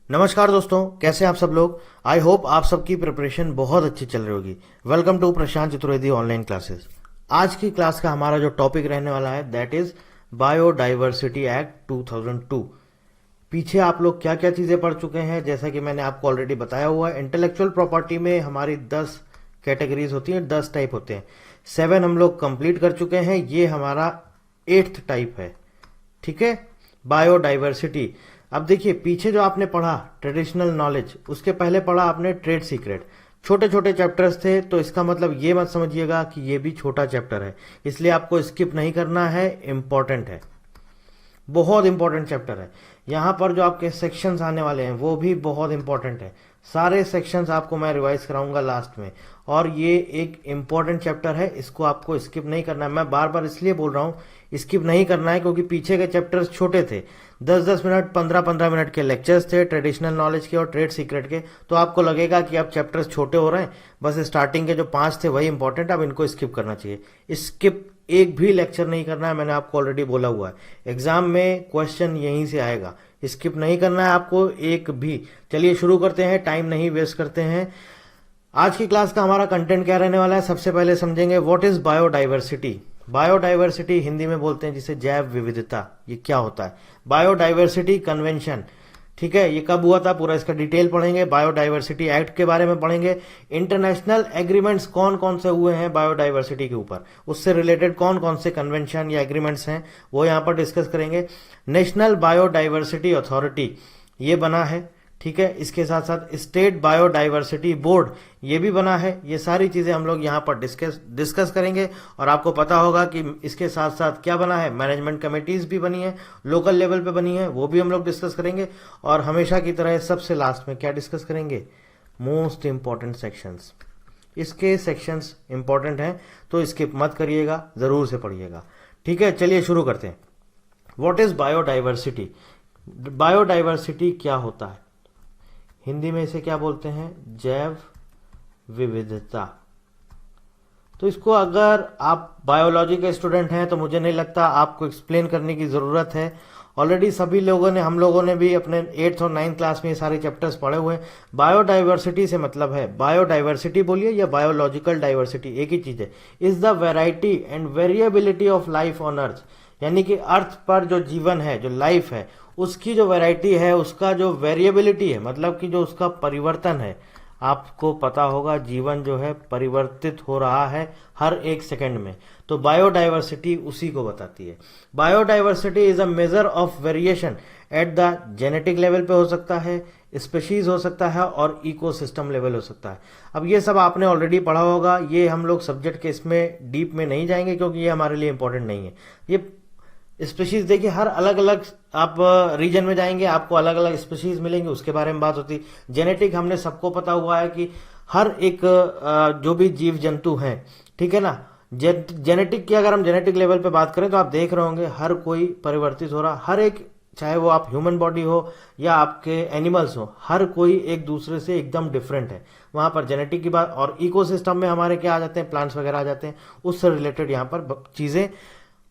नमस्कार दोस्तों, कैसे हैं आप सब लोग। आई होप आप सबकी प्रिपरेशन बहुत अच्छी चल रही होगी। Welcome to Prashant Chaturvedi online classes. आज की क्लास का हमारा जो टॉपिक रहने वाला है दैट इज बायोडाइवर्सिटी एक्ट 2002। पीछे आप लोग क्या क्या चीजें पढ़ चुके हैं, जैसा कि मैंने आपको ऑलरेडी बताया हुआ है। इंटेलेक्चुअल प्रॉपर्टी में हमारी 10 कैटेगरीज होती हैं, 10 टाइप होते हैं। 7 हम लोग कंप्लीट कर चुके हैं, ये हमारा 8th टाइप है। ठीक है, बायोडाइवर्सिटी। अब देखिए, पीछे जो आपने पढ़ा ट्रेडिशनल नॉलेज, उसके पहले पढ़ा आपने ट्रेड सीक्रेट। छोटे छोटे चैप्टर्स थे, तो इसका मतलब ये मत समझिएगा कि ये भी छोटा चैप्टर है, इसलिए आपको स्किप नहीं करना है। इंपॉर्टेंट है, बहुत इंपॉर्टेंट चैप्टर है। यहां पर जो आपके सेक्शंस आने वाले हैं वो भी बहुत इंपॉर्टेंट है। सारे सेक्शंस आपको मैं रिवाइज कराऊंगा लास्ट में, और ये एक इंपॉर्टेंट चैप्टर है, इसको आपको स्किप नहीं करना है। मैं बार बार इसलिए बोल रहा हूं स्किप नहीं करना है, क्योंकि पीछे के चैप्टर्स छोटे थे, 10-10 मिनट 15-15 मिनट के लेक्चर्स थे ट्रेडिशनल नॉलेज के और ट्रेड सीक्रेट के। तो आपको लगेगा कि अब चैप्टर्स छोटे हो रहे हैं, बस स्टार्टिंग के जो 5 थे वही इंपॉर्टेंट, अब इनको स्किप करना चाहिए। स्किप एक भी लेक्चर नहीं करना है, मैंने आपको ऑलरेडी बोला हुआ है। एग्जाम में क्वेश्चन यहीं से आएगा, स्किप नहीं करना है आपको एक भी। चलिए शुरू करते हैं, टाइम नहीं वेस्ट करते हैं। आज की क्लास का हमारा कंटेंट क्या रहने वाला है, सबसे पहले समझेंगे what is biodiversity. Biodiversity Hindi में बोलते हैं जिसे जैव विविधता। ये क्या होता है? बायोडाइवर्सिटी कन्वेंशन, ठीक है, ये कब हुआ था पूरा इसका डिटेल पढ़ेंगे। बायोडाइवर्सिटी एक्ट के बारे में पढ़ेंगे। इंटरनेशनल एग्रीमेंट्स कौन कौन से हुए हैं बायोडाइवर्सिटी के ऊपर, उससे रिलेटेड कौन कौन से कन्वेंशन या एग्रीमेंट्स हैं वो यहां पर डिस्कस करेंगे। नेशनल बायोडाइवर्सिटी अथॉरिटी ये बना है, ठीक है। इसके साथ साथ स्टेट बायोडाइवर्सिटी बोर्ड ये भी बना है। ये सारी चीजें हम लोग यहाँ पर डिस्कस करेंगे। और आपको पता होगा कि इसके साथ साथ क्या बना है, मैनेजमेंट कमेटीज भी बनी है, लोकल लेवल पे बनी है, वो भी हम लोग डिस्कस करेंगे। और हमेशा की तरह सबसे लास्ट में क्या डिस्कस करेंगे, मोस्ट इंपॉर्टेंट सेक्शंस। इसके सेक्शंस इंपॉर्टेंट हैं तो स्किप मत करिएगा, जरूर से पढ़िएगा। ठीक है, चलिए शुरू करते हैं। What is biodiversity. बायोडाइवर्सिटी क्या होता है, हिंदी में इसे क्या बोलते हैं, जैव विविधता। तो इसको अगर आप बायोलॉजी के स्टूडेंट हैं तो मुझे नहीं लगता आपको एक्सप्लेन करने की जरूरत है। ऑलरेडी सभी लोगों ने, हम लोगों ने भी अपने 8th और 9th क्लास में ये सारे चैप्टर्स पढ़े हुए हैं। बायोडाइवर्सिटी से मतलब है, बायोडाइवर्सिटी बोलिए या बायोलॉजिकल डाइवर्सिटी, एक ही चीज है। Is the variety and variability of life on earth, यानी कि अर्थ पर जो जीवन है, जो लाइफ है, उसकी जो वैरायटी है, उसका जो वेरिएबिलिटी है, मतलब कि जो उसका परिवर्तन है। आपको पता होगा जीवन जो है परिवर्तित हो रहा है हर एक सेकंड में, तो बायोडाइवर्सिटी उसी को बताती है। Biodiversity is a measure of variation at the genetic level पे हो सकता है, स्पीशीज हो सकता है और इकोसिस्टम लेवल हो सकता है। अब ये सब आपने ऑलरेडी पढ़ा होगा, ये हम लोग सब्जेक्ट के इसमें डीप में नहीं जाएंगे क्योंकि ये हमारे लिए इंपॉर्टेंट नहीं है। ये स्पीशीज देखिए, हर अलग अलग आप रीजन में जाएंगे आपको अलग अलग स्पीशीज मिलेंगे, उसके बारे में बात होती है। जेनेटिक हमने सबको पता हुआ है कि हर एक जो भी जीव जंतु हैं, ठीक है ना, जेनेटिक की अगर हम जेनेटिक लेवल पे बात करें तो आप देख रहे होंगे हर कोई परिवर्तित हो रहा, हर एक, चाहे वो आप ह्यूमन बॉडी हो या आपके एनिमल्स हो, हर कोई एक दूसरे से एकदम डिफरेंट है। वहां पर जेनेटिक की बात, और इकोसिस्टम में हमारे क्या आ जाते हैं, प्लांट्स वगैरह आ जाते हैं, उससे रिलेटेड यहाँ पर चीजें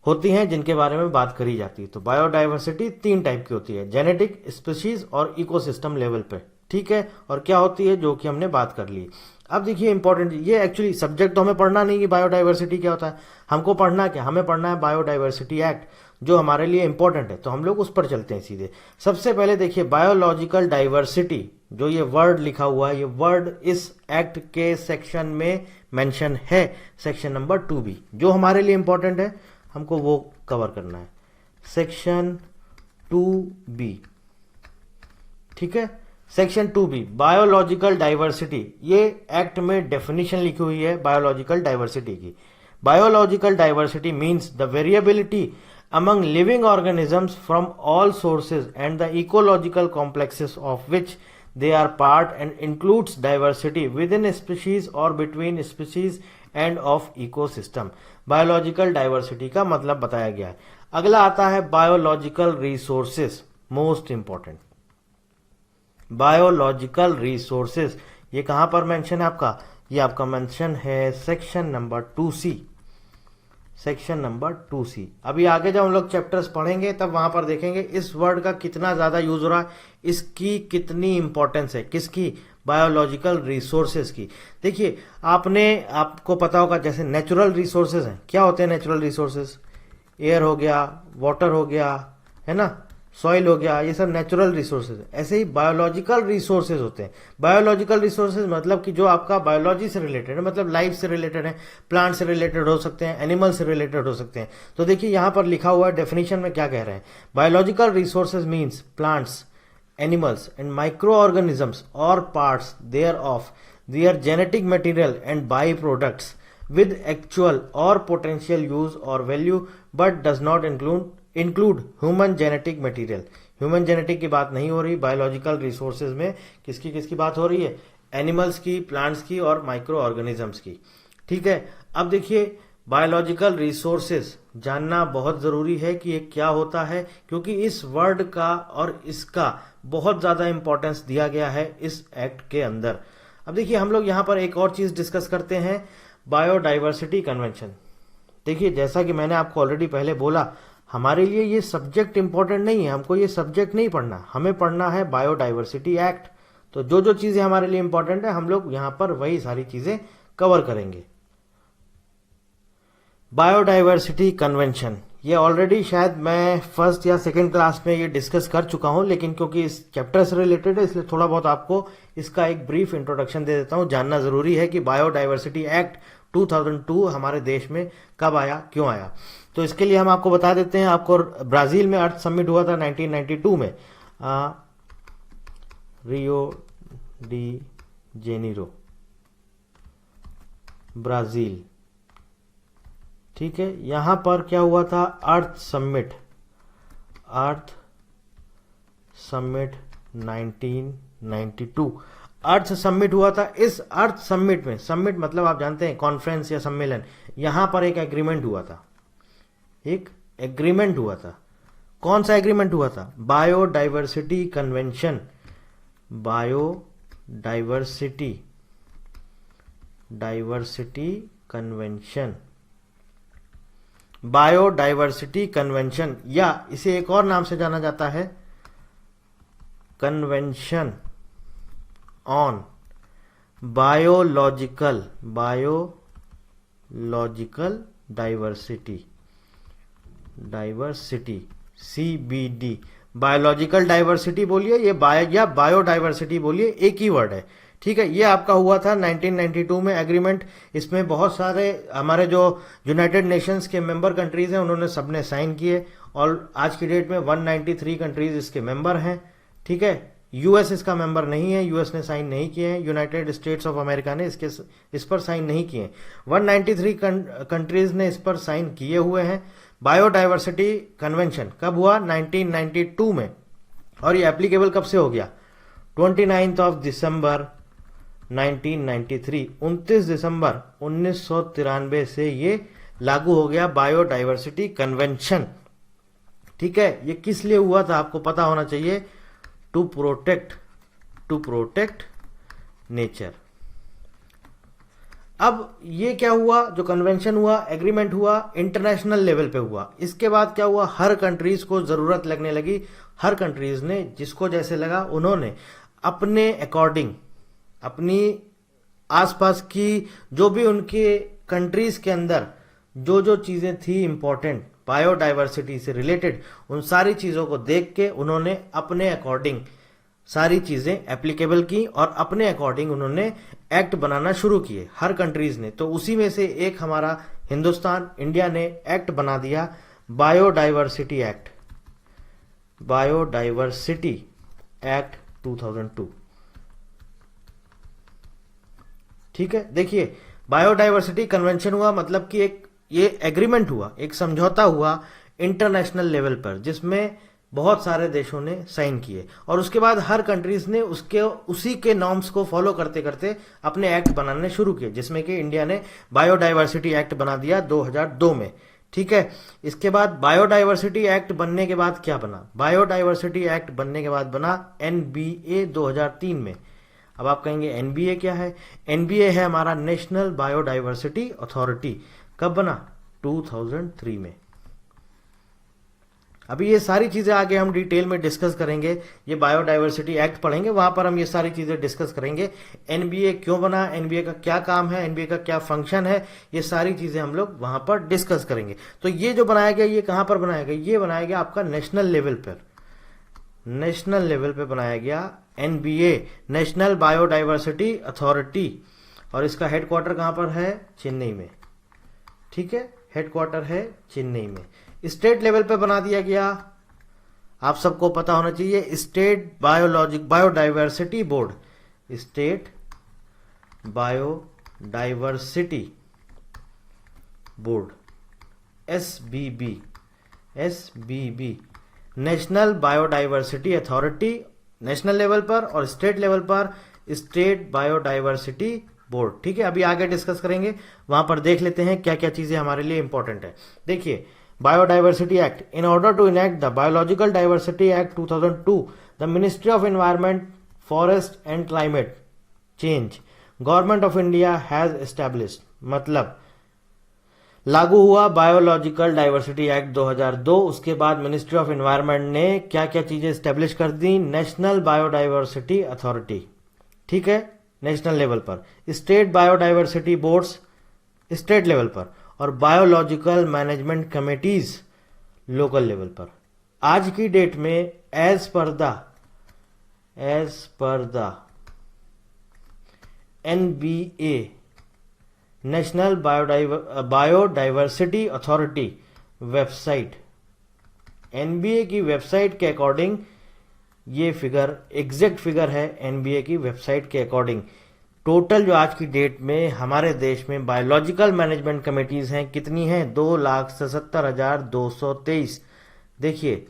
होती हैं जिनके बारे में बात करी जाती है। तो बायोडाइवर्सिटी 3 टाइप की होती है, जेनेटिक, स्पीशीज और इकोसिस्टम लेवल पे, ठीक है। और क्या होती है जो कि हमने बात कर ली। अब देखिए इंपॉर्टेंट, ये एक्चुअली सब्जेक्ट तो हमें पढ़ना नहीं कि बायोडाइवर्सिटी क्या होता है, हमको पढ़ना क्या, हमें पढ़ना है बायोडाइवर्सिटी एक्ट, जो हमारे लिए इंपॉर्टेंट है। तो हम लोग उस पर चलते हैं सीधे। सबसे पहले देखिए, बायोलॉजिकल डाइवर्सिटी, जो ये वर्ड लिखा हुआ है, ये वर्ड इस एक्ट के सेक्शन में मेंशन है, सेक्शन नंबर 2B, जो हमारे लिए इंपॉर्टेंट है, हमको वो कवर करना है। सेक्शन 2B, ठीक है, सेक्शन 2B बायोलॉजिकल डाइवर्सिटी। ये एक्ट में डेफिनेशन लिखी हुई है बायोलॉजिकल डाइवर्सिटी की। Biological diversity means the variability among living organisms from all sources and the ecological complexes of which they are part, and includes diversity within species or between species and of ecosystem। Biological diversity का मतलब बताया गया है। अगला आता है biological resources, most important. Biological resources ये कहां पर मेंशन है आपका, ये आपका मेंशन है section number 2C। Section number 2C। अभी आगे जब हम लोग चैप्टर्स पढ़ेंगे तब वहां पर देखेंगे इस वर्ड का कितना ज्यादा यूज हो रहा है, इसकी कितनी इंपॉर्टेंस है, किसकी, बायोलॉजिकल रिसोर्सेज की। देखिए आपको पता होगा जैसे नेचुरल रिसोर्सेज हैं, क्या होते हैं नेचुरल रिसोर्सेज, एयर हो गया, वाटर हो गया, है ना, सॉइल हो गया, ये सब नेचुरल रिसोर्सेज है। ऐसे ही बायोलॉजिकल रिसोर्सेज होते हैं। बायोलॉजिकल रिसोर्सेज मतलब कि जो आपका बायोलॉजी से रिलेटेड है, मतलब लाइफ से रिलेटेड है, प्लांट से रिलेटेड हो सकते हैं, एनिमल से रिलेटेड हो सकते हैं। तो देखिए यहां पर लिखा हुआ है डेफिनेशन में क्या कह रहे हैं, biological resources means plants, animals and microorganisms or parts thereof, their genetic material and byproducts with actual or potential use or value but does not include human genetic material। Human genetic की बात नहीं हो रही biological resources में, किसकी किसकी बात हो रही है, एनिमल्स की, प्लांट्स की और माइक्रो ऑर्गेनिजम्स की। ठीक है, अब देखिए बायोलॉजिकल रिसोर्सेज जानना बहुत जरूरी है कि ये क्या होता है, क्योंकि इस वर्ड का और इसका बहुत ज्यादा इंपॉर्टेंस दिया गया है इस एक्ट के अंदर। अब देखिए हम लोग यहां पर एक और चीज डिस्कस करते हैं, बायोडाइवर्सिटी कन्वेंशन। देखिए जैसा कि मैंने आपको ऑलरेडी पहले बोला, हमारे लिए ये सब्जेक्ट इंपॉर्टेंट नहीं है, हमको ये सब्जेक्ट नहीं पढ़ना, हमें पढ़ना है बायोडाइवर्सिटी एक्ट। तो जो जो चीजें हमारे लिए इंपॉर्टेंट है हम लोग यहां पर वही सारी चीजें कवर करेंगे। बायोडाइवर्सिटी कन्वेंशन, ये ऑलरेडी शायद मैं फर्स्ट या सेकेंड क्लास में ये डिस्कस कर चुका हूं, लेकिन क्योंकि इस चैप्टर से रिलेटेड है इसलिए थोड़ा बहुत आपको इसका एक ब्रीफ इंट्रोडक्शन दे देता हूं। जानना जरूरी है कि बायोडाइवर्सिटी एक्ट 2002 हमारे देश में कब आया, क्यों आया। तो इसके लिए हम आपको बता देते हैं, आपको ब्राजील में अर्थ समिट हुआ था 1992 में, रियो डी जेनेरो, ब्राजील। ठीक है, यहां पर क्या हुआ था, अर्थ समिट 1992 अर्थ समिट हुआ था। इस अर्थ समिट में, समिट मतलब आप जानते हैं कॉन्फ्रेंस या सम्मेलन, यहां पर एक एग्रीमेंट हुआ था, एक एग्रीमेंट हुआ था। कौन सा एग्रीमेंट हुआ था, biodiversity convention, biodiversity convention, biodiversity convention, या इसे एक और नाम से जाना जाता है convention on biological diversity, CBD। Biological diversity बोलिए या बायोडाइवर्सिटी बोलिए, एक ही वर्ड है। ठीक है, ये आपका हुआ था 1992 में एग्रीमेंट। इसमें बहुत सारे हमारे जो यूनाइटेड नेशंस के मेंबर कंट्रीज हैं उन्होंने सबने साइन किए, और आज की डेट में 193 कंट्रीज इसके मेंबर हैं। ठीक है, यूएस इसका मेंबर नहीं है, यूएस ने साइन नहीं किए हैं, यूनाइटेड स्टेट्स ऑफ अमेरिका ने इस पर साइन नहीं किए। 193 कंट्रीज ने इस पर साइन किए हुए हैं। बायोडाइवर्सिटी कन्वेंशन कब हुआ, 1992 में, और ये एप्लीकेबल कब से हो गया, 29 दिसंबर 1993, 29 दिसंबर 1993 से ये लागू हो गया बायोडाइवर्सिटी कन्वेंशन। ठीक है, ये किस लिए हुआ था आपको पता होना चाहिए, टू प्रोटेक्ट नेचर। अब ये क्या हुआ, जो कन्वेंशन हुआ, एग्रीमेंट हुआ, इंटरनेशनल लेवल पे हुआ। इसके बाद क्या हुआ, हर कंट्रीज को जरूरत लगने लगी, हर कंट्रीज ने जिसको जैसे लगा उन्होंने अपने अकॉर्डिंग, अपनी आसपास की जो भी उनके कंट्रीज के अंदर जो जो चीजें थी इंपॉर्टेंट बायोडाइवर्सिटी से रिलेटेड, उन सारी चीजों को देख के उन्होंने अपने अकॉर्डिंग सारी चीजें एप्लीकेबल की और अपने अकॉर्डिंग उन्होंने एक्ट बनाना शुरू किए हर कंट्रीज ने। तो उसी में से एक हमारा हिंदुस्तान, इंडिया ने एक्ट बना दिया बायोडाइवर्सिटी एक्ट, बायोडाइवर्सिटी एक्ट 2002। ठीक है, देखिए बायोडाइवर्सिटी कन्वेंशन हुआ मतलब कि एक ये एग्रीमेंट हुआ, एक समझौता हुआ इंटरनेशनल लेवल पर, जिसमें बहुत सारे देशों ने साइन किए, और उसके बाद हर कंट्रीज ने उसी के नॉर्म्स को फॉलो करते करते अपने एक्ट बनाने शुरू किए, जिसमें कि इंडिया ने बायोडाइवर्सिटी एक्ट बना दिया 2002 में। ठीक है, इसके बाद बायोडाइवर्सिटी एक्ट बनने के बाद क्या बना, बायोडाइवर्सिटी एक्ट बनने के बाद बना NBA 2003 में। अब आप कहेंगे NBA क्या है, NBA है हमारा नेशनल बायोडाइवर्सिटी अथॉरिटी। कब बना, 2003 में। अभी ये सारी चीजें आगे हम डिटेल में डिस्कस करेंगे, ये बायोडाइवर्सिटी एक्ट पढ़ेंगे, वहां पर हम ये सारी चीजें डिस्कस करेंगे। एनबीए क्यों बना, एनबीए का क्या काम है, एनबीए का क्या फंक्शन है, ये सारी चीजें हम लोग वहां पर डिस्कस करेंगे। तो ये जो बनाया गया, ये कहां पर बनाया गया, ये बनाया गया आपका नेशनल लेवल पर, नेशनल लेवल पे बनाया गया एनबीए, नेशनल बायोडाइवर्सिटी अथॉरिटी, और इसका हेडक्वार्टर कहां पर है, चेन्नई में। ठीक है, हेडक्वार्टर है चेन्नई में। स्टेट लेवल पे बना दिया गया, आप सबको पता होना चाहिए, state biodiversity board, state biodiversity board, SBB, SBB, national biodiversity authority national level पर, और स्टेट लेवल पर स्टेट बायोडाइवर्सिटी बोर्ड। ठीक है, अभी आगे डिस्कस करेंगे, वहां पर देख लेते हैं क्या क्या चीजें हमारे लिए इंपॉर्टेंट है। देखिए, biodiversity act, in order to enact the biological diversity act 2002, the ministry of environment, forest and climate change, government of India has established, मतलब लागू हुआ बायोलॉजिकल डाइवर्सिटी एक्ट 2002। उसके बाद मिनिस्ट्री ऑफ एनवायरमेंट ने क्या क्या चीजें स्टैब्लिश कर दी, नेशनल बायोडाइवर्सिटी अथॉरिटी, ठीक है, नेशनल लेवल पर, state biodiversity boards state level पर, और biological management committees local level पर। आज की डेट में as per the NBA, national biodiversity authority website, NBA की वेबसाइट के अकॉर्डिंग ये फिगर एग्जैक्ट फिगर है, एनबीए की वेबसाइट के अकॉर्डिंग टोटल जो आज की डेट में हमारे देश में बायोलॉजिकल मैनेजमेंट कमेटीज हैं, कितनी हैं, 2,77,223। देखिए,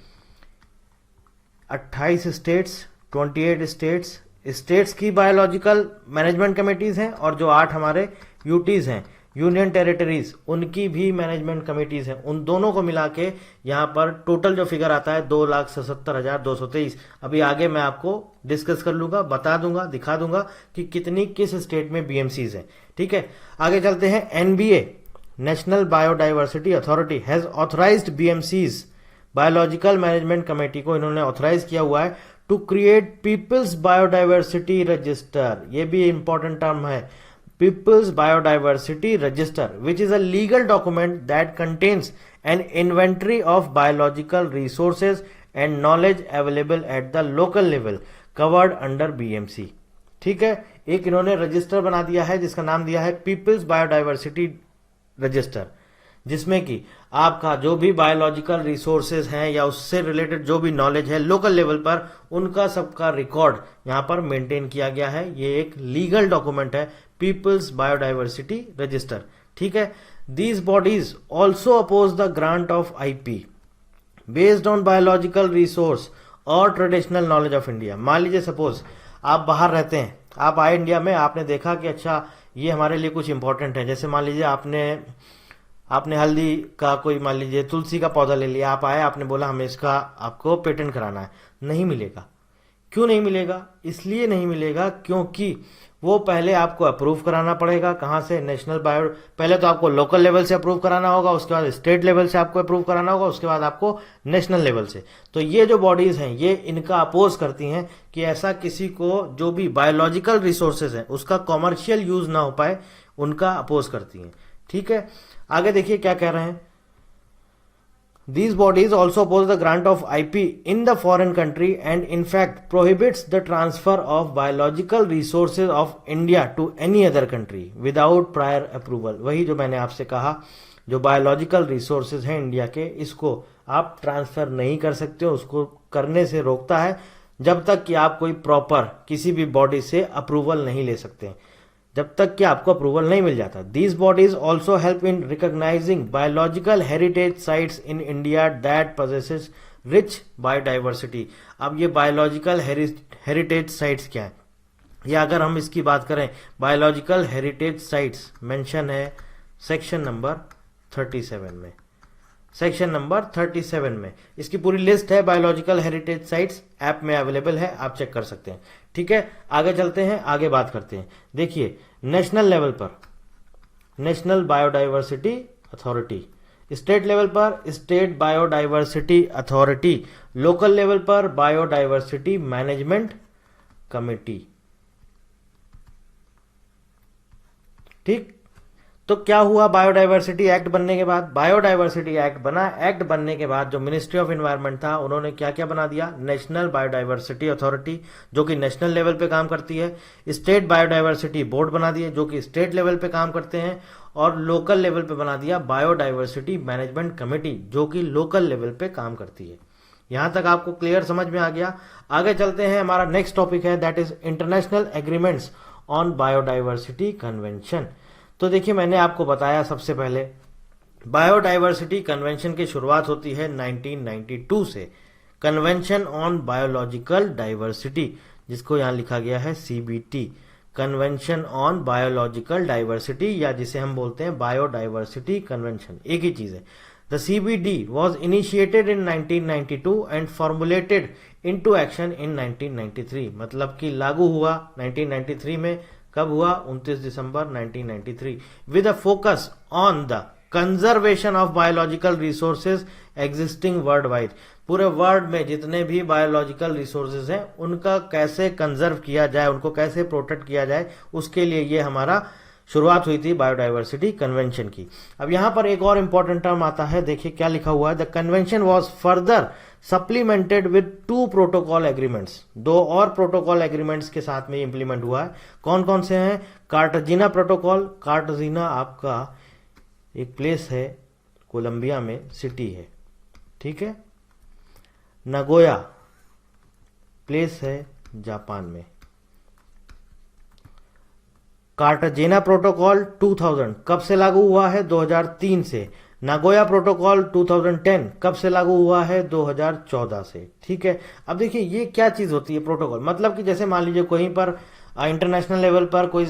28 स्टेट्स, 28 स्टेट्स की बायोलॉजिकल मैनेजमेंट कमेटीज हैं, और जो 8 हमारे यूटीज हैं, यूनियन टेरिटरीज, उनकी भी मैनेजमेंट कमेटीज हैं। उन दोनों को मिला के यहां पर टोटल जो फिगर आता है 2,77,223। अभी आगे मैं आपको डिस्कस कर लूंगा, बता दूंगा, दिखा दूंगा कि कितनी किस स्टेट में बीएमसीज हैं। ठीक है, आगे चलते हैं। NBA, national biodiversity authority has authorised BMCs, biological management committee को इन्होंने ऑथराइज किया हुआ है to create people's biodiversity register. ये भी इंपॉर्टेंट टर्म है, People's Biodiversity Register, which is a legal document that contains an inventory of biological resources and knowledge available at the local level covered under BMC। ठीक है, एक इन्होंने register बना दिया है जिसका नाम दिया है People's Biodiversity Register, जिसमें कि आपका जो भी बायोलॉजिकल रिसोर्सेज हैं या उससे रिलेटेड जो भी नॉलेज है लोकल लेवल पर, उनका सबका रिकॉर्ड यहां पर मेंटेन किया गया है। ये एक लीगल डॉक्यूमेंट है, पीपल्स बायोडाइवर्सिटी रजिस्टर। ठीक है, these bodies also oppose the grant of IP based on biological resource और ट्रेडिशनल नॉलेज ऑफ इंडिया। मान लीजिए सपोज आप बाहर रहते हैं, आप आए इंडिया में, आपने देखा कि अच्छा ये हमारे लिए कुछ इंपॉर्टेंट है, जैसे मान लीजिए आपने हल्दी का कोई, मान लीजिए तुलसी का पौधा ले लिया, आप आए, आपने बोला हमें इसका आपको पेटेंट कराना है, नहीं मिलेगा। क्यों नहीं मिलेगा? इसलिए नहीं मिलेगा क्योंकि वो पहले आपको अप्रूव कराना पड़ेगा। कहां से? नेशनल बायो, पहले तो आपको लोकल लेवल से अप्रूव कराना होगा, उसके बाद स्टेट लेवल से आपको अप्रूव कराना होगा, उसके बाद आपको नेशनल लेवल से। तो ये जो बॉडीज हैं ये इनका अपोज करती हैं कि ऐसा किसी को जो भी बायोलॉजिकल रिसोर्सेज है उसका कॉमर्शियल यूज ना हो पाए, उनका अपोज करती हैं। ठीक है, आगे देखिए क्या कह रहे हैं। These bodies also oppose the grant of IP in the foreign country and in fact prohibits the transfer of biological resources of India to any other country without prior approval। वही जो मैंने आपसे कहा, जो बायोलॉजिकल रिसोर्सेज हैं India के, इसको आप ट्रांसफर नहीं कर सकते हो, उसको करने से रोकता है जब तक कि आप कोई प्रॉपर किसी भी बॉडी से अप्रूवल नहीं ले सकते, जब तक कि आपको अप्रूवल नहीं मिल जाता। These bodies also help in recognising biological heritage sites in India that possesses rich biodiversity. अब ये बायोलॉजिकल हेरिटेज साइट्स क्या है, या अगर हम इसकी बात करें, बायोलॉजिकल हेरिटेज साइट्स मेंशन है सेक्शन नंबर 37 में, सेक्शन नंबर 37 में इसकी पूरी लिस्ट है। बायोलॉजिकल हेरिटेज साइट्स ऐप में अवेलेबल है, आप चेक कर सकते हैं। ठीक है, आगे चलते हैं, आगे बात करते हैं। देखिए, नेशनल लेवल पर national biodiversity authority, state level पर state biodiversity authority, local level पर बायोडाइवर्सिटी मैनेजमेंट कमेटी। ठीक, तो क्या हुआ बायोडाइवर्सिटी एक्ट बनने के बाद? बायोडाइवर्सिटी एक्ट बना, एक्ट बनने के बाद जो मिनिस्ट्री ऑफ एनवायरनमेंट था उन्होंने क्या क्या बना दिया? नेशनल बायोडाइवर्सिटी अथॉरिटी जो कि नेशनल लेवल पे काम करती है, स्टेट बायोडाइवर्सिटी बोर्ड बना दिए जो कि स्टेट लेवल पे काम करते हैं, और लोकल लेवल पे बना दिया बायोडाइवर्सिटी मैनेजमेंट कमेटी जो कि लोकल लेवल पे काम करती है। यहां तक आपको क्लियर समझ में आ गया? आगे चलते हैं, हमारा नेक्स्ट टॉपिक है that is international agreements on biodiversity convention. तो देखिए, मैंने आपको बताया सबसे पहले बायोडाइवर्सिटी कन्वेंशन की शुरुआत होती है 1992 से, कन्वेंशन ऑन बायोलॉजिकल डाइवर्सिटी, जिसको यहां लिखा गया है CBT, convention on biological diversity, या जिसे हम बोलते हैं बायोडाइवर्सिटी कन्वेंशन, एक ही चीज है। The CBD was initiated in 1992 and formulated into action in 1993, मतलब कि लागू हुआ 1993 में। कब हुआ? 29 दिसंबर 1993, with a focus on the conservation of biological resources existing world wide. पूरे वर्ल्ड में जितने भी बायोलॉजिकल रिसोर्सेज हैं उनका कैसे कंजर्व किया जाए, उनको कैसे प्रोटेक्ट किया जाए, उसके लिए ये हमारा शुरुआत हुई थी बायोडाइवर्सिटी कन्वेंशन की। अब यहां पर एक और इंपॉर्टेंट टर्म आता है, देखिए क्या लिखा हुआ है, the convention was further supplemented with 2 protocol agreements, 2 और प्रोटोकॉल एग्रीमेंट्स के साथ में इंप्लीमेंट हुआ है। कौन कौन से हैं? कार्टाजीना प्रोटोकॉल, कार्टाजीना आपका एक प्लेस है कोलंबिया में, सिटी है, ठीक है। नगोया प्लेस है जापान में। कार्टाजेना प्रोटोकॉल 2000 कब से लागू हुआ है? 2003 से। नागोया प्रोटोकॉल 2010 कब से लागू हुआ है? 2014 से, ठीक है। अब देखिए ये क्या चीज होती है प्रोटोकॉल, मतलब कि जैसे मान लीजिए कहीं पर इंटरनेशनल लेवल पर कोई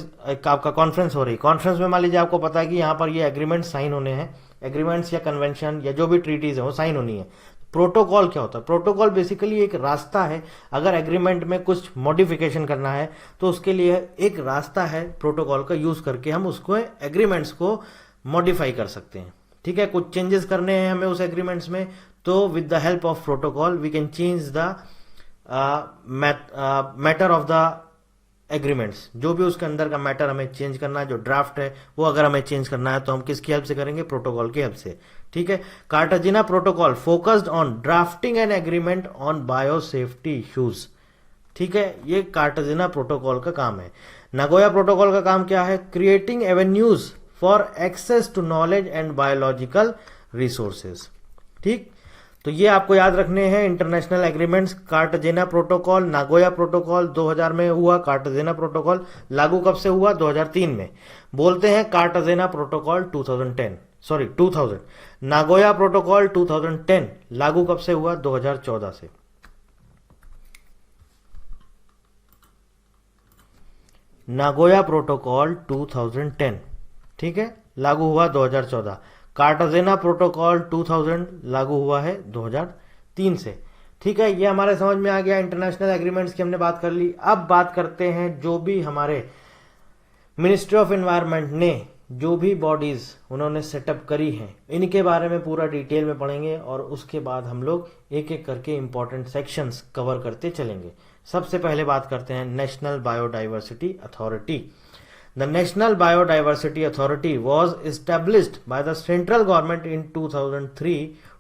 आपका कॉन्फ्रेंस हो रही, कॉन्फ्रेंस में मान लीजिए आपको पता है कि यहाँ पर ये एग्रीमेंट साइन होने हैं, एग्रीमेंट्स या कन्वेंशन या जो भी ट्रीटीज है वो साइन होनी है। प्रोटोकॉल क्या होता है? प्रोटोकॉल बेसिकली एक रास्ता है, अगर एग्रीमेंट में कुछ मॉडिफिकेशन करना है तो उसके लिए एक रास्ता है, प्रोटोकॉल का यूज करके हम उसको एग्रीमेंट्स को मॉडिफाई कर सकते हैं, ठीक है। कुछ चेंजेस करने हैं हमें उस एग्रीमेंट्स में, तो with the help of protocol we can change the matter of the agreements. जो भी उसके अंदर का मैटर हमें चेंज करना है, जो ड्राफ्ट है वो अगर हमें चेंज करना है तो हम किसकी हेल्प से करेंगे? प्रोटोकॉल की हेल्प से, ठीक है। Cartagena protocol focused on drafting an agreement on bio safety issues, ठीक है, ये कार्टाजीना प्रोटोकॉल का काम है। नागोया प्रोटोकॉल का काम क्या है? Creating avenues for access to knowledge and biological resources, ठीक। तो ये आपको याद रखने हैं international agreements. Cartagena protocol, Nagoya protocol 2000 में हुआ, कार्टाजेना प्रोटोकॉल लागू कब से हुआ? 2003 में। बोलते हैं कार्टाजेना प्रोटोकॉल 2000, नागोया प्रोटोकॉल 2010 लागू कब से हुआ? 2014 से। नागोया प्रोटोकॉल 2010, ठीक है, लागू हुआ 2014। कार्टाजेना प्रोटोकॉल 2000 लागू हुआ है 2003 से, ठीक है। ये हमारे समझ में आ गया, इंटरनेशनल एग्रीमेंट्स की हमने बात कर ली। अब बात करते हैं जो भी हमारे मिनिस्ट्री ऑफ एनवायरनमेंट ने जो भी बॉडीज उन्होंने सेटअप करी हैं, इनके बारे में पूरा डिटेल में पढ़ेंगे और उसके बाद हम लोग एक एक करके इंपॉर्टेंट सेक्शंस कवर करते चलेंगे। सबसे पहले बात करते हैं national biodiversity authority. The National Biodiversity Authority was established by the central government in 2003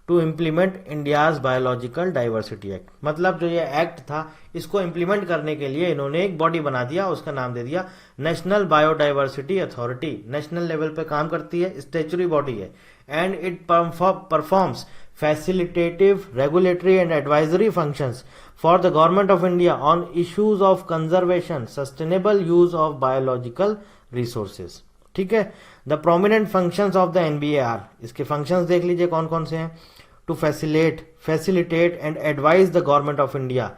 to implement India's Biological Diversity Act। मतलब जो ये एक्ट था इसको इम्प्लीमेंट करने के लिए इन्होंने एक बॉडी बना दिया, उसका नाम दे दिया national biodiversity authority. National level पे काम करती है, स्टैच्यूटरी बॉडी है, and it performs facilitative, regulatory and advisory functions for the government of India on issues of conservation, sustainable use of biological resources, ठीक है। The prominent functions of the NBAR, इसके functions देख लीजिए कौन कौन से हैं। To facilitate and advise the government of India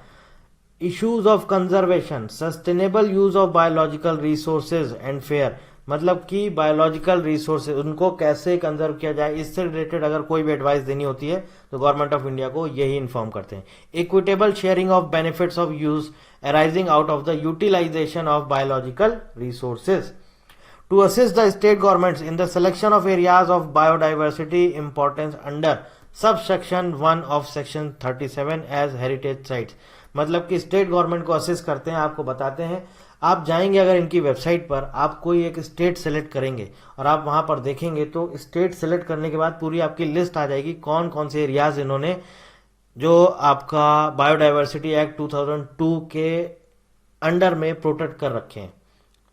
issues of conservation, sustainable use of biological resources and fair, मतलब कि बायोलॉजिकल रिसोर्सेज उनको कैसे कंजर्व किया जाए, इससे रिलेटेड अगर कोई भी एडवाइस देनी होती है तो गवर्नमेंट ऑफ इंडिया को यही इन्फॉर्म करते हैं। Equitable sharing of benefits of use arising out of the utilization of biological resources. To assist the state governments in the selection of areas of biodiversity importance under sub section 1 of section 37 as heritage sites. मतलब कि state government को assist करते हैं, आपको बताते हैं। आप जाएंगे अगर इनकी वेबसाइट पर, आप कोई एक स्टेट सेलेक्ट करेंगे और आप वहां पर देखेंगे तो स्टेट सेलेक्ट करने के बाद पूरी आपकी लिस्ट आ जाएगी कौन कौन से एरियाज इन्होंने जो आपका बायोडाइवर्सिटी एक्ट 2002 के अंडर में प्रोटेक्ट कर रखे हैं,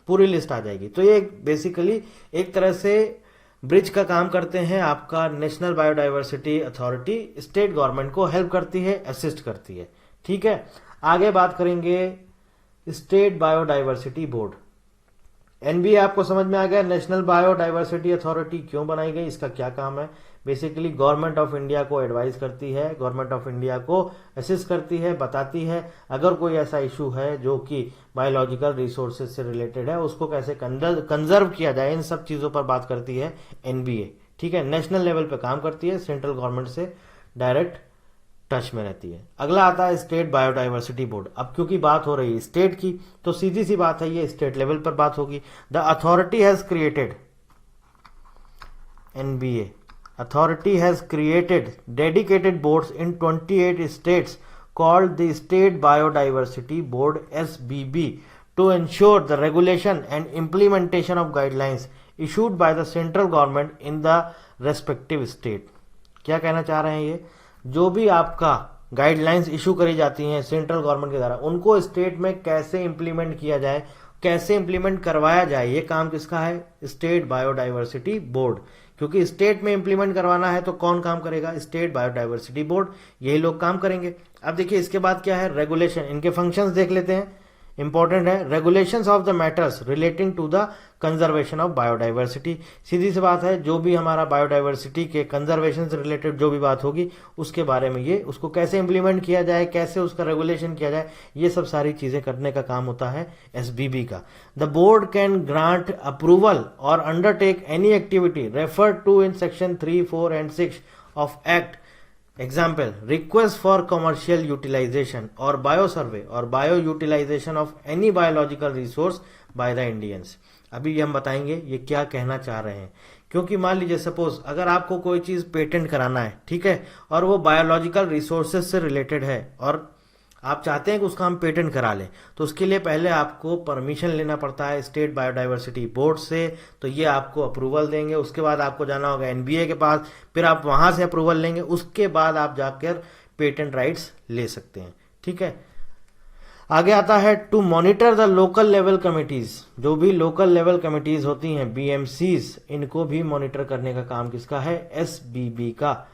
पूरी लिस्ट आ जाएगी। तो ये बेसिकली एक तरह से ब्रिज का काम करते हैं। आपका national biodiversity authority state government को हेल्प करती है, असिस्ट करती है। ठीक है, आगे बात करेंगे स्टेट बायोडाइवर्सिटी बोर्ड। एनबीए आपको समझ में आ गया, नेशनल बायोडाइवर्सिटी अथॉरिटी क्यों बनाई गई, इसका क्या काम है। बेसिकली गवर्नमेंट ऑफ इंडिया को एडवाइस करती है, गवर्नमेंट ऑफ इंडिया को असिस्ट करती है, बताती है अगर कोई ऐसा इशू है जो कि बायोलॉजिकल रिसोर्सेज से रिलेटेड है, उसको कैसे कंजर्व किया जाए, इन सब चीजों पर बात करती है एनबीए। ठीक है, नेशनल लेवल पे काम करती है, सेंट्रल गवर्नमेंट से डायरेक्ट टच में रहती है। अगला आता है स्टेट बायोडाइवर्सिटी बोर्ड। अब क्योंकि बात हो रही है स्टेट की, तो सीधी सी बात है ये स्टेट लेवल पर बात होगी। The authority has created, NBA authority has created dedicated boards in 28 states called the State Biodiversity Board SBB to ensure the regulation and implementation of guidelines issued by the central government in the respective state। क्या कहना चाह रहे हैं ये, जो भी आपका guidelines issue करी जाती हैं सेंट्रल गवर्नमेंट के द्वारा, उनको स्टेट में कैसे इंप्लीमेंट किया जाए, कैसे इंप्लीमेंट करवाया जाए, ये काम किसका है, स्टेट बायोडाइवर्सिटी बोर्ड। क्योंकि स्टेट में इंप्लीमेंट करवाना है तो कौन काम करेगा, स्टेट बायोडाइवर्सिटी बोर्ड, यही लोग काम करेंगे। अब देखिए इसके बाद क्या है, रेगुलेशन, इनके फंक्शंस देख लेते हैं, इंपॉर्टेंट है। Regulations of the matters relating to the conservation of biodiversity. सीधी सी बात है, जो भी हमारा बायोडाइवर्सिटी के कंजर्वेशन से रिलेटेड जो भी बात होगी उसके बारे में, ये उसको कैसे इंप्लीमेंट किया जाए, कैसे उसका रेगुलेशन किया जाए, ये सब सारी चीजें करने का काम होता है एसबीबी का। The board can grant approval और undertake any activity referred to in section 3, 4 and 6 of act. Example, request for commercial utilisation और बायो सर्वे और bio utilisation of any biological resource by the Indians. अभी ये हम बताएंगे ये क्या कहना चाह रहे हैं, क्योंकि मान लीजिए सपोज अगर आपको कोई चीज पेटेंट कराना है, ठीक है, और वो बायोलॉजिकल रिसोर्सेज से रिलेटेड है और आप चाहते हैं कि उसका हम पेटेंट करा लें, तो उसके लिए पहले आपको परमिशन लेना पड़ता है स्टेट बायोडाइवर्सिटी बोर्ड से। तो ये आपको अप्रूवल देंगे, उसके बाद आपको जाना होगा एनबीए के पास, फिर आप वहां से अप्रूवल लेंगे, उसके बाद आप जाकर पेटेंट राइट्स ले सकते हैं। ठीक है, आगे आता है to monitor the local level committees. जो भी लोकल लेवल कमिटीज होती हैं बीएमसीज, इनको भी मॉनिटर करने का काम किसका है, एसबीबी का।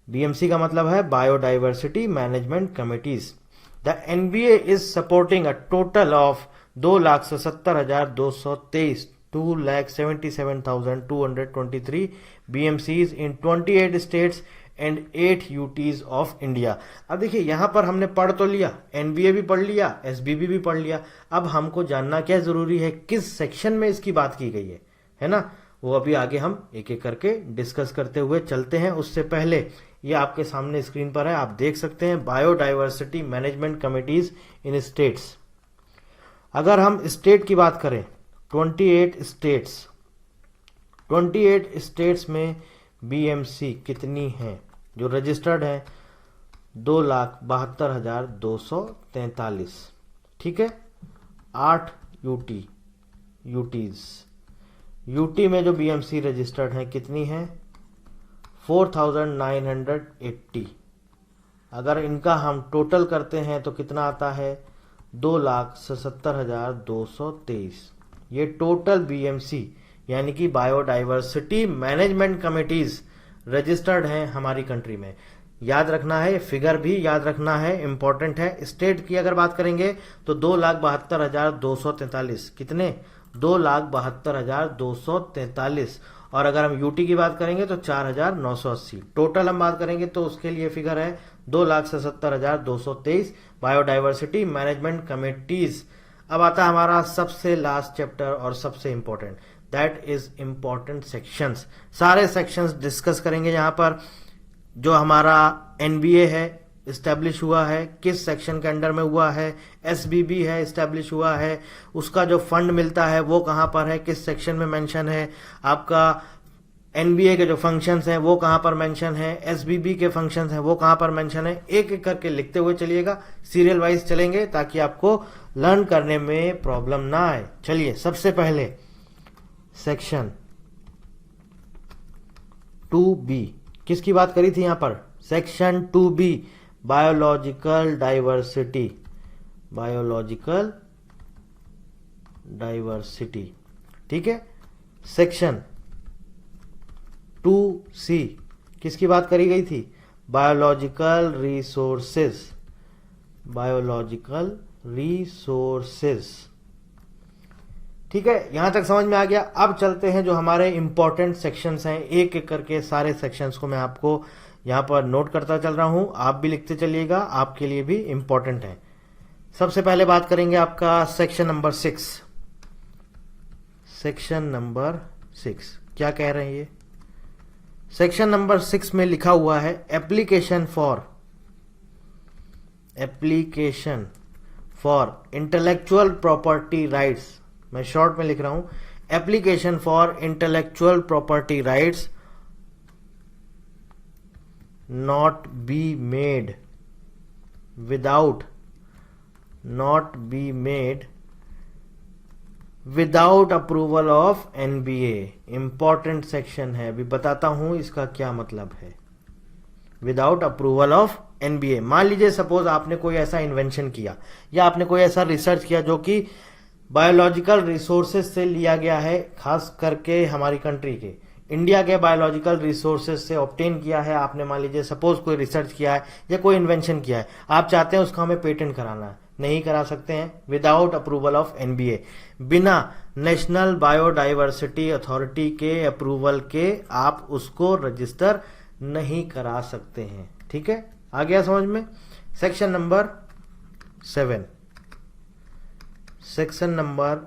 बीएमसी का मतलब है biodiversity management committees. The NBA is supporting a total of 2,77,223 2,77,223 BMCs in 28 states and 8 UTs of India। अब देखिए यहां पर हमने पढ़ तो लिया, NBA भी पढ़ लिया, SBB भी पढ़ लिया। अब हमको जानना क्या जरूरी है, किस सेक्शन में इसकी बात की गई है ना, वो अभी आगे हम एक एक करके डिस्कस करते हुए चलते हैं। उससे पहले ये आपके सामने स्क्रीन पर है, आप देख सकते हैं बायोडाइवर्सिटी मैनेजमेंट कमिटीज इन स्टेट्स। अगर हम स्टेट की बात करें, 28 स्टेट्स में बीएमसी कितनी हैं जो रजिस्टर्ड है, 2,72,243। ठीक है, 8 यूटी में जो बीएमसी रजिस्टर्ड है कितनी है, 4,980। अगर इनका हम टोटल करते हैं तो कितना आता है, 2,77,223। ये टोटल बीएमसी यानी कि बायोडाइवर्सिटी मैनेजमेंट कमिटीज रजिस्टर्ड हैं हमारी कंट्री में। याद रखना है, फिगर भी याद रखना है, इंपॉर्टेंट है। स्टेट की अगर बात करेंगे तो 2,72,243। कितने, 2,72,243। और अगर हम यूटी की बात करेंगे तो 4,980। टोटल हम बात करेंगे तो उसके लिए फिगर है 2,77,223 बायोडाइवर्सिटी मैनेजमेंट कमिटीज। अब आता है हमारा सबसे लास्ट चैप्टर और सबसे important, that is important sections. सारे सेक्शंस डिस्कस करेंगे यहाँ पर। जो हमारा एनबीए है इस्टेब्लिश हुआ है, किस सेक्शन के अंडर में हुआ है, एसबीबी है इस्टेब्लिश हुआ है, उसका जो फंड मिलता है वो कहां पर है, किस सेक्शन में मेंशन है, आपका एनबीए के जो फंक्शंस हैं वो कहां पर मेंशन है, एसबीबी के फंक्शंस हैं वो कहां पर मेंशन है, एक एक करके लिखते हुए चलिएगा, सीरियल वाइज चलेंगे ताकि आपको लर्न करने में प्रॉब्लम ना आए। चलिए सबसे पहले सेक्शन 2B किसकी बात करी थी यहां पर, section 2B biological diversity, biological diversity, ठीक है। सेक्शन 2C किसकी बात करी गई थी, बायोलॉजिकल रिसोर्सेज, बायोलॉजिकल रिसोर्सेज, ठीक है। यहां तक समझ में आ गया। अब चलते हैं जो हमारे इंपॉर्टेंट सेक्शंस हैं, एक एक करके सारे सेक्शंस को मैं आपको यहां पर नोट करता चल रहा हूं, आप भी लिखते चलिएगा, आपके लिए भी इंपॉर्टेंट है। सबसे पहले बात करेंगे आपका सेक्शन नंबर 6, सेक्शन नंबर 6 क्या कह रहे हैं ये, सेक्शन नंबर 6 में लिखा हुआ है application for intellectual property rights, मैं शॉर्ट में लिख रहा हूं, application for intellectual property rights not be made without approval of NBA। Important section है, अभी बताता हूं इसका क्या मतलब है, विदाउट अप्रूवल ऑफ NBA। मान लीजिए सपोज आपने कोई ऐसा इन्वेंशन किया या आपने कोई ऐसा रिसर्च किया जो कि बायोलॉजिकल रिसोर्सेज से लिया गया है, खास करके हमारी कंट्री के इंडिया के बायोलॉजिकल रिसोर्सेज से ऑब्टेन किया है आपने, मान लीजिए सपोज कोई रिसर्च किया है या कोई इन्वेंशन किया है, आप चाहते हैं उसका हमें पेटेंट कराना है, नहीं करा सकते हैं विदाउट अप्रूवल ऑफ NBA, बिना नेशनल बायोडाइवर्सिटी अथॉरिटी के अप्रूवल के आप उसको रजिस्टर नहीं करा सकते हैं, ठीक है। आ गया समझ में। सेक्शन नंबर 7, सेक्शन नंबर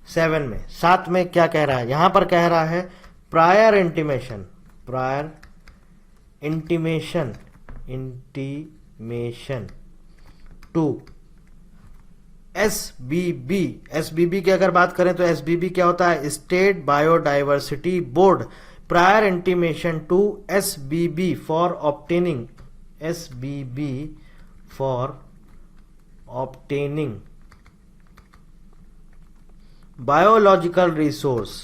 7 में 7 में क्या कह रहा है, यहां पर कह रहा है प्रायर इंटीमेशन टू एसबीबी की अगर बात करें तो एसबीबी क्या होता है, state biodiversity board, prior intimation to SBB for obtaining biological resource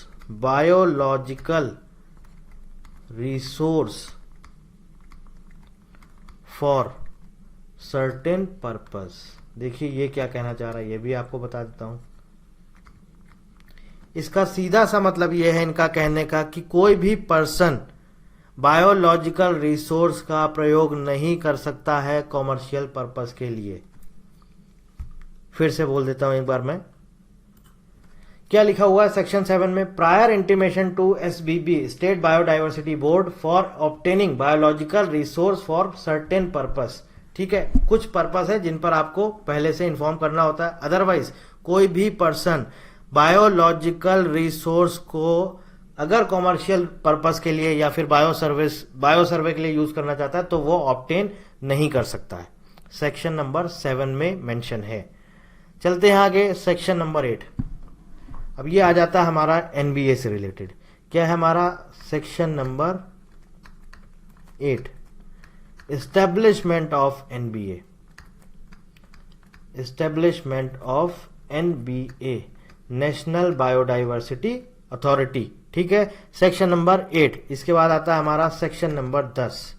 for certain purpose. देखिए ये क्या कहना चाह रहा है, ये भी आपको बता देता हूं। इसका सीधा सा मतलब ये है इनका कहने का कि कोई भी पर्सन बायोलॉजिकल रिसोर्स का प्रयोग नहीं कर सकता है कॉमर्शियल पर्पस के लिए। फिर से बोल देता हूं एक बार मैं, क्या लिखा हुआ है सेक्शन 7 में, prior intimation to SBB state biodiversity board for obtaining biological resource for certain purpose, ठीक है। कुछ पर्पस है जिन पर आपको पहले से इन्फॉर्म करना होता है, अदरवाइज कोई भी पर्सन बायोलॉजिकल रिसोर्स को अगर कॉमर्शियल पर्पस के लिए या फिर बायो सर्वे के लिए यूज करना चाहता है तो वो ऑब्टेन नहीं कर सकता है, सेक्शन नंबर 7 में मेंशन है। चलते हैं आगे, सेक्शन नंबर 8। अब ये आ जाता है हमारा एनबीए से रिलेटेड। क्या है हमारा section number 8, establishment of NBA national biodiversity authority, ठीक है, सेक्शन नंबर 8। इसके बाद आता है हमारा सेक्शन नंबर 10।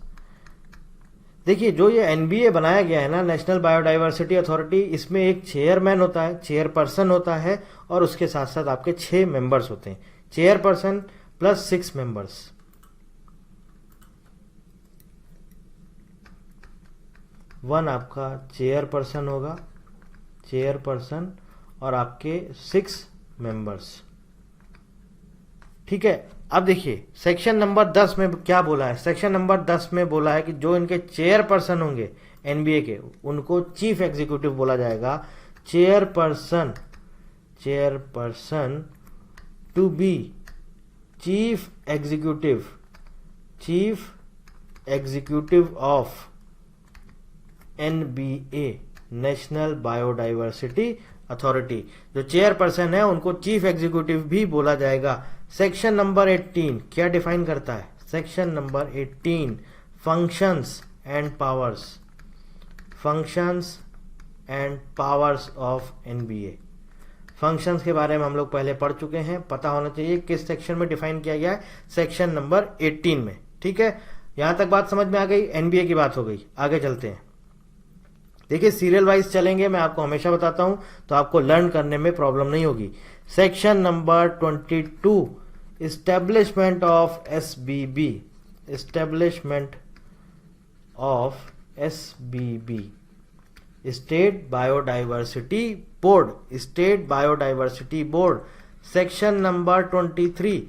देखिए जो ये एनबीए बनाया गया है ना, नेशनल बायोडाइवर्सिटी अथॉरिटी, इसमें एक चेयरमैन होता है, चेयरपर्सन होता है, और उसके साथ साथ आपके 6 मेंबर्स होते हैं, चेयरपर्सन प्लस 6 मेंबर्स। वन आपका चेयरपर्सन होगा, चेयरपर्सन और आपके 6 मेंबर्स, ठीक है। अब देखिए सेक्शन नंबर 10 में क्या बोला है, सेक्शन नंबर 10 में बोला है कि जो इनके चेयरपर्सन होंगे एनबीए के, उनको चीफ एग्जीक्यूटिव बोला जाएगा। Chairperson to be chief executive NBA national biodiversity authority. जो चेयरपर्सन है उनको चीफ एग्जीक्यूटिव भी बोला जाएगा। सेक्शन नंबर 18 क्या डिफाइन करता है? Section number 18 functions and powers, functions and powers of NBA। Functions के बारे में हम लोग पहले पढ़ चुके हैं, पता होना चाहिए किस सेक्शन में डिफाइन किया गया है, सेक्शन नंबर 18 में। ठीक है, यहां तक बात समझ में आ गई, NBA की बात हो गई। आगे चलते हैं। देखिए सीरियल वाइज चलेंगे, मैं आपको हमेशा बताता हूं, तो आपको लर्न करने में प्रॉब्लम नहीं होगी। Section number 22 establishment of SBB, establishment of SBB state biodiversity board, state biodiversity board. Section number 23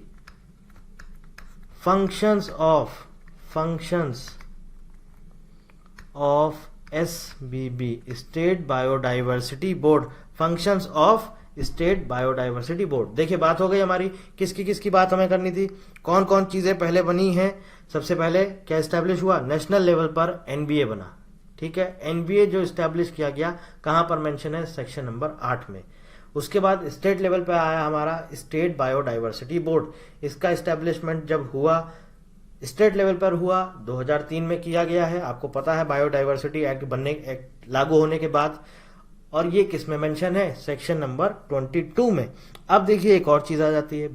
functions of SBB state biodiversity board, functions of state biodiversity board. देखिए बात हो गई हमारी, किसकी किसकी बात हमें करनी थी, कौन कौन चीजें पहले बनी हैं। सबसे पहले क्या एस्टेब्लिश हुआ? नेशनल लेवल पर NBA बना। ठीक है, NBA जो एस्टेब्लिश किया गया कहां पर मेंशन है? सेक्शन नंबर 8 में। उसके बाद स्टेट लेवल पे आया हमारा स्टेट बायोडाइवर्सिटी बोर्ड। इसका एस्टेब्लिशमेंट जब हुआ स्टेट लेवल पर हुआ 2003 में किया गया है। आपको पता है बायोडाइवर्सिटी एक्ट लागू होने के बाद। और ये किस में मेंशन है? सेक्शन नंबर 22 में। अब देखिए एक और चीज आ जाती है,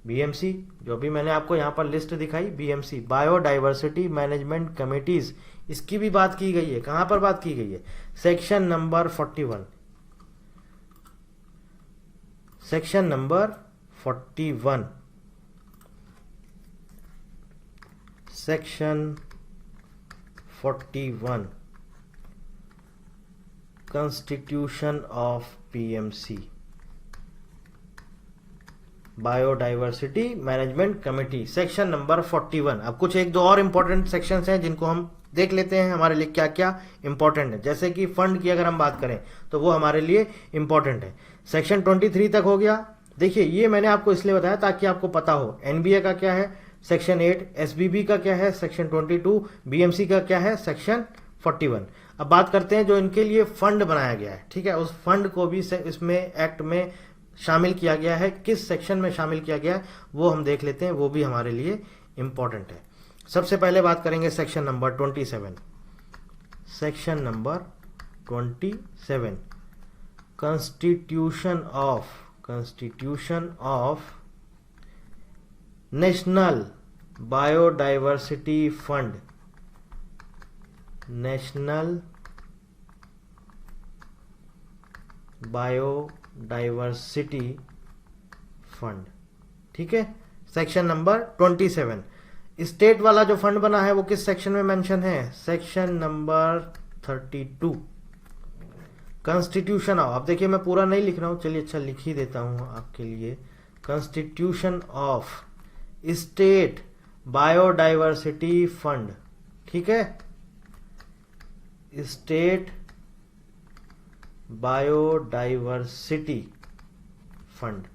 BMC जो भी मैंने आपको यहां पर लिस्ट दिखाई, BMC बायोडाइवर्सिटी मैनेजमेंट कमिटीज, इसकी भी बात की गई है। कहां पर बात की गई है? Section number 41, section number 41, section 41 constitution of PMC biodiversity management committee, section number 41। अब कुछ एक दो और इंपॉर्टेंट सेक्शंस हैं जिनको हम देख लेते हैं हमारे लिए क्या क्या इंपॉर्टेंट है। जैसे कि फंड की अगर हम बात करें तो वो हमारे लिए इंपॉर्टेंट है। सेक्शन 23 तक हो गया। देखिए ये मैंने आपको इसलिए बताया ताकि आपको पता हो NBA का क्या है, सेक्शन 8, SBB का क्या है, सेक्शन 22, BMC का क्या है, सेक्शन 41। अब बात करते हैं जो इनके लिए फंड बनाया गया है। ठीक है, उस फंड को भी इसमें एक्ट में शामिल किया गया है। किस सेक्शन में शामिल किया गया है वो हम देख लेते हैं, वो भी हमारे लिए इंपॉर्टेंट है। सबसे पहले बात करेंगे section number 27, section number 27 constitution of national biodiversity fund, national biodiversity fund. ठीक है, सेक्शन नंबर 27। स्टेट वाला जो फंड बना है वो किस सेक्शन में मेंशन है? Section number 32 constitution of. अब देखिए मैं पूरा नहीं लिख रहा हूं, चलिए अच्छा लिख ही देता हूं आपके लिए। Constitution of state biodiversity fund. ठीक है, स्टेट बायोडाइवर्सिटी फंड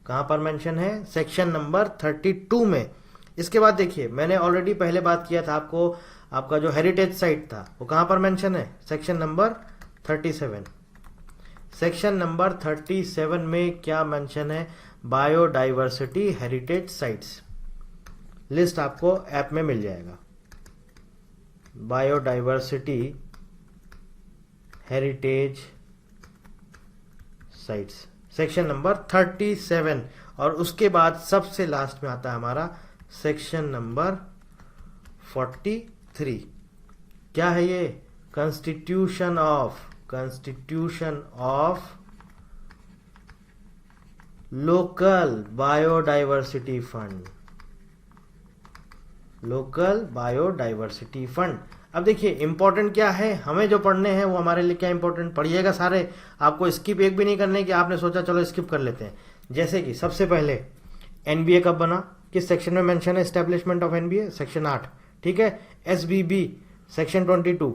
कहां पर मेंशन है? सेक्शन नंबर 32 में। इसके बाद देखिए मैंने ऑलरेडी पहले बात किया था आपको, आपका जो हेरिटेज साइट था वो कहां पर मेंशन है? Section number 37। सेक्शन नंबर 37 में क्या मेंशन है? Biodiversity heritage sites. लिस्ट आपको ऐप में मिल जाएगा, biodiversity heritage sites, section number 37। और उसके बाद सबसे लास्ट में आता है हमारा सेक्शन नंबर 43। क्या है ये? Constitution of local biodiversity fund, local biodiversity fund. अब देखिए इंपॉर्टेंट क्या है, हमें जो पढ़ने हैं वो हमारे लिए क्या इंपॉर्टेंट, पढ़िएगा सारे, आपको स्किप एक भी नहीं करने की। आपने सोचा चलो स्किप कर लेते हैं। जैसे कि सबसे पहले NBA कब बना, किस सेक्शन में मेंशन है? Establishment of NBA section 8। ठीक है, SBB section 22,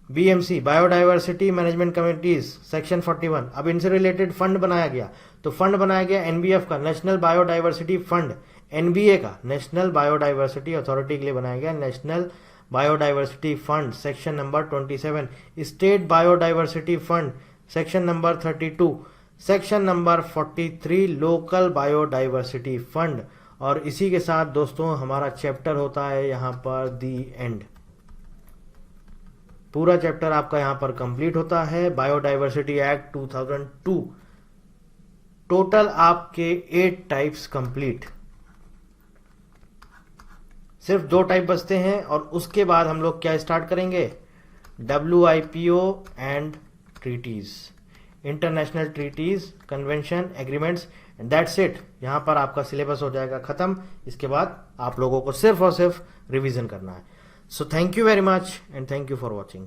BMC biodiversity management committees section 41। अब इनसे रिलेटेड फंड बनाया गया, तो फंड बनाया गया NBF का, नेशनल बायोडाइवर्सिटी फंड। NBA का नेशनल बायोडाइवर्सिटी अथॉरिटी के लिए बनाया गया, national biodiversity fund section number 27, state biodiversity fund section number 32, section number 43 local biodiversity fund. और इसी के साथ दोस्तों हमारा चैप्टर होता है यहाँ पर दी एंड। पूरा चैप्टर आपका यहाँ पर कंप्लीट होता है। बायोडाइवर्सिटी एक्ट 2002, टोटल आपके 8 टाइप्स कंप्लीट। सिर्फ 2 टाइप बचते हैं और उसके बाद हम लोग क्या स्टार्ट करेंगे, WIPO and treaties, international treaties, convention, agreements, that's it. यहां पर आपका सिलेबस हो जाएगा खत्म। इसके बाद आप लोगों को सिर्फ और सिर्फ रिवीजन करना है। So thank you very much and thank you for watching.